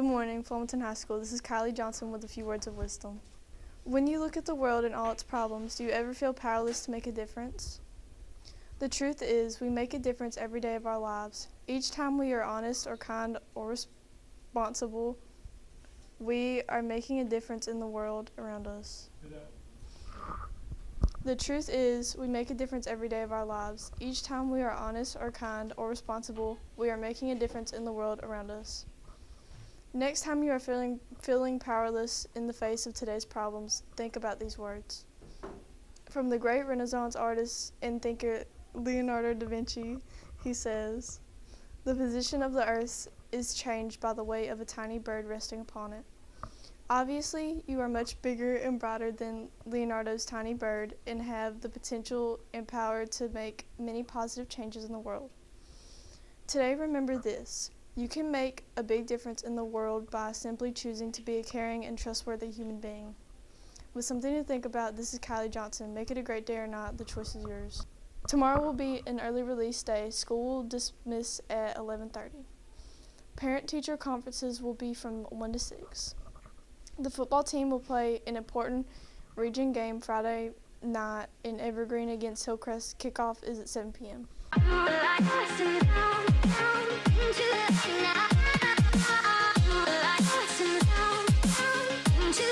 Good morning, Flemington High School. This is Kylie Johnson with a few words of wisdom. When you look at the world and all its problems, do you ever feel powerless to make a difference? The truth is, we make a difference every day of our lives. Each time we are honest or kind or responsible, we are making a difference in the world around us. The truth is, we make a difference every day of our lives. Each time we are honest or kind or responsible, we are making a difference in the world around us. Next time you are feeling powerless in the face of today's problems, think about these words. From the great Renaissance artist and thinker Leonardo da Vinci, he says, "The position of the earth is changed by the weight of a tiny bird resting upon it." Obviously, you are much bigger and brighter than Leonardo's tiny bird and have the potential and power to make many positive changes in the world. Today, remember this. You can make a big difference in the world by simply choosing to be a caring and trustworthy human being. With something to think about, this is Kylie Johnson. Make it a great day or not, the choice is yours. Tomorrow will be an early release day. School will dismiss at 11:30. Parent-teacher conferences will be from 1 to 6. The football team will play an important region game Friday night in Evergreen against Hillcrest. Kickoff is at 7 p.m. Into the